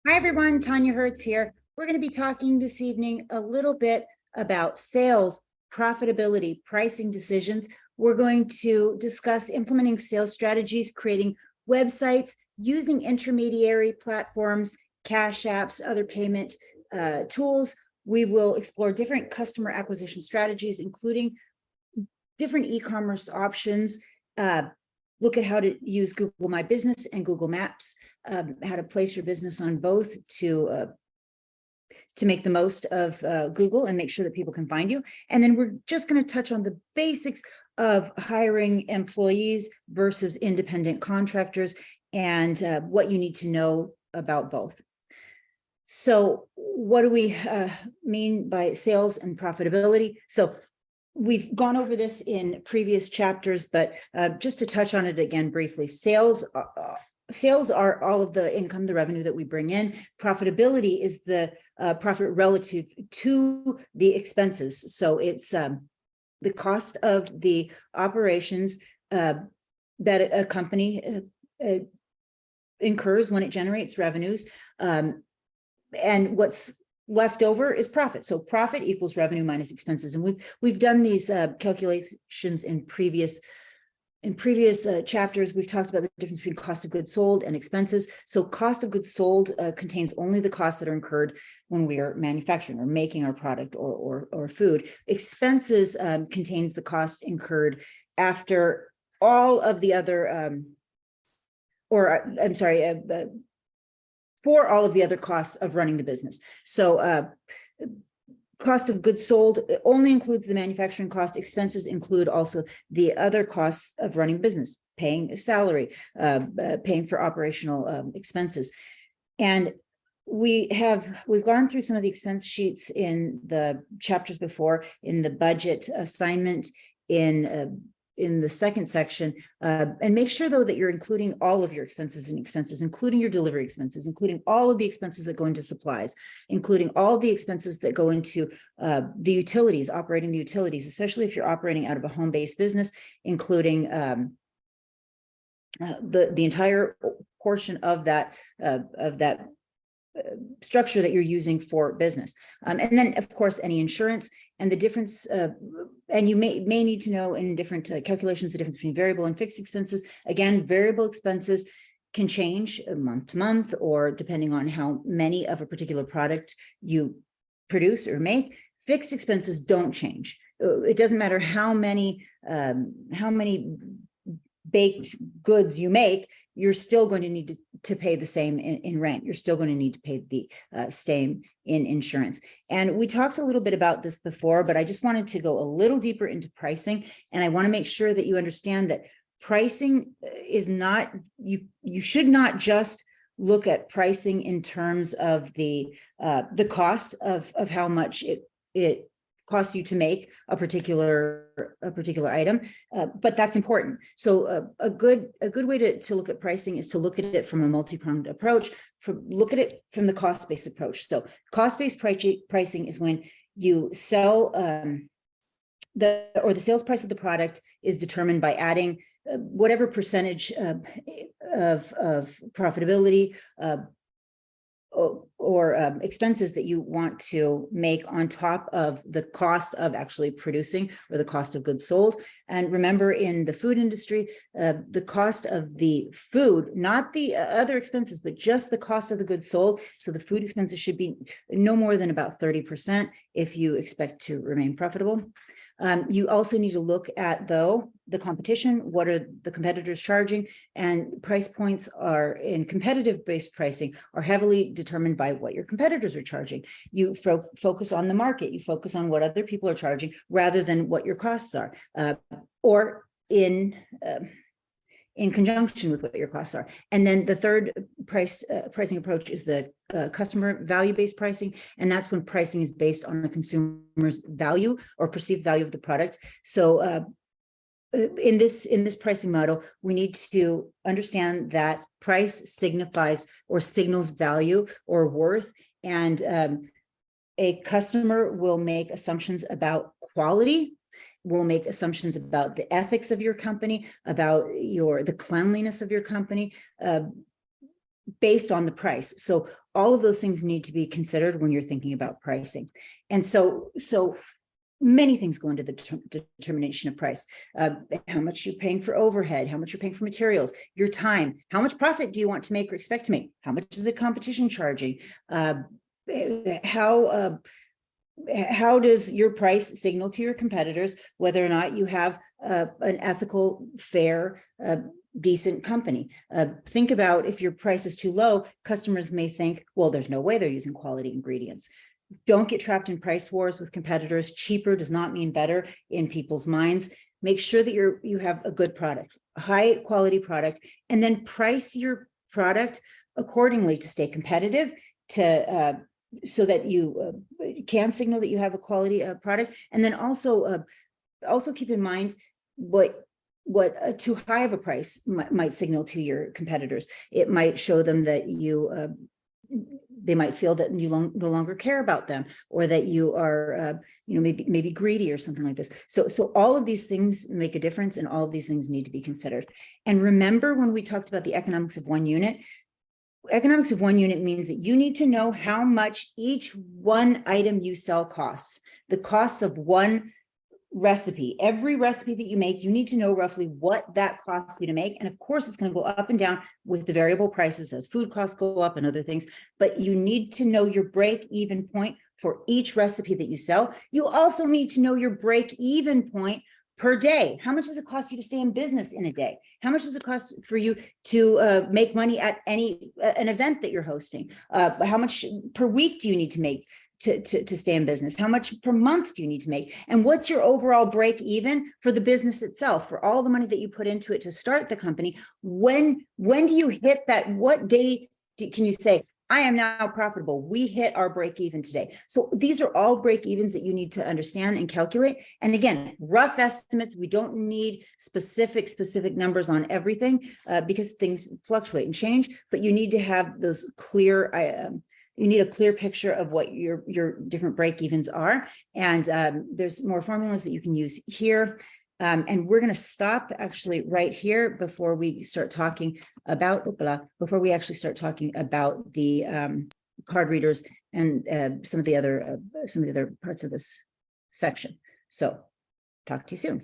Hi, everyone. Tanya Hertz here. We're going to be talking this evening a little bit about sales, profitability, pricing decisions. We're going to discuss implementing sales strategies, creating websites, using intermediary platforms, cash apps, other payment tools. We will explore different customer acquisition strategies, including different e-commerce options, look at how to use Google My Business and Google Maps, how to place your business on both to make the most of Google and make sure that people can find you. And then we're just going to touch on the basics of hiring employees versus independent contractors and what you need to know about both. So what do we mean by sales and profitability? So we've gone over this in previous chapters, but just to touch on it again briefly, sales are all of the income, the revenue that we bring in. Profitability is the profit relative to the expenses. So it's the cost of the operations that a company incurs when it generates revenues, and what's left over is profit. So profit equals revenue minus expenses. And we've done these calculations in previous chapters. We've talked about the difference between cost of goods sold and expenses. So cost of goods sold contains only the costs that are incurred when we are manufacturing or making our product or food. Expenses contains the cost incurred after all of the other, for all of the other costs of running the business. So cost of goods sold only includes the manufacturing cost. Expenses include also the other costs of running business, paying a salary, paying for operational expenses. And we've gone through some of the expense sheets in the chapters before, in the budget assignment, in the second section, and make sure though that you're including all of your expenses, including your delivery expenses, including all of the expenses that go into supplies, including all the expenses that go into the utilities, operating the utilities, especially if you're operating out of a home-based business, including the entire portion of that structure that you're using for business. And then of course, any insurance and the difference, and you may need to know in different calculations, the difference between variable and fixed expenses. Again, variable expenses can change month to month, or depending on how many of a particular product you produce or make. Fixed expenses don't change. It doesn't matter how many baked goods you make, you're still going to need to pay the same in rent. You're still going to need to pay the same in insurance. And we talked a little bit about this before, but I just wanted to go a little deeper into pricing. And I want to make sure that you understand that pricing is not, you should not just look at pricing in terms of the cost of how much it costs you to make a particular item, but that's important. So a good way to look at pricing is to look at it from a multi-pronged approach. Look at it from the cost-based approach. So cost-based pricing is when you sell the sales price of the product is determined by adding whatever percentage of profitability or expenses that you want to make on top of the cost of actually producing, or the cost of goods sold. And remember, in the food industry, the cost of the food, not the other expenses, but just the cost of the goods sold. So the food expenses should be no more than about 30% if you expect to remain profitable. You also need to look at, though, the competition. What are the competitors charging? And price points are, in competitive-based pricing, are heavily determined by what your competitors are charging. You focus on the market. You focus on what other people are charging rather than what your costs are, or in conjunction with what your costs are. And then the third pricing approach is the customer value-based pricing. And that's when pricing is based on the consumer's value or perceived value of the product. So in this pricing model, we need to understand that price signifies or signals value or worth. And a customer will make assumptions about quality, will make assumptions about the ethics of your company, about the cleanliness of your company, based on the price. So all of those things need to be considered when you're thinking about pricing. And so many things go into the determination of price. How much you're paying for overhead, how much you're paying for materials, your time, how much profit do you want to make or expect to make, how much is the competition charging, how does your price signal to your competitors whether or not you have an ethical, fair, decent company. Think about if your price is too low, customers may think, well, there's no way they're using quality ingredients. Don't get trapped in price wars with competitors. Cheaper does not mean better in people's minds. Make sure that you have a good product, a high quality product, and then price your product accordingly to stay competitive, to so that you can signal that you have a quality product. And then also keep in mind what too high of a price might signal to your competitors. It might show them that they might feel that you no longer care about them, or that you are, maybe greedy or something like this. So all of these things make a difference, and all of these things need to be considered. And remember, when we talked about the economics of one unit means that you need to know how much each one item you sell costs, the costs of one recipe. Every recipe that you make, you need to know roughly what that costs you to make. And of course, it's going to go up and down with the variable prices as food costs go up and other things, but you need to know your break-even point for each recipe that you sell. You also need to know your break-even point per day. How much does it cost you to stay in business in a day? How much does it cost for you to make money at an event that you're hosting? How much per week do you need to make to stay in business? How much per month do you need to make? And what's your overall break even for the business itself, for all the money that you put into it to start the company? When do you hit that? What day can you say, I am now profitable? We hit our break even today. So these are all break evens that you need to understand and calculate. And again, rough estimates. We don't need specific numbers on everything because things fluctuate and change, but you need to have those clear, you need a clear picture of what your different break evens are. And there's more formulas that you can use here. And we're going to stop actually right here before we start talking about, the card readers and some of the other parts of this section. So talk to you soon.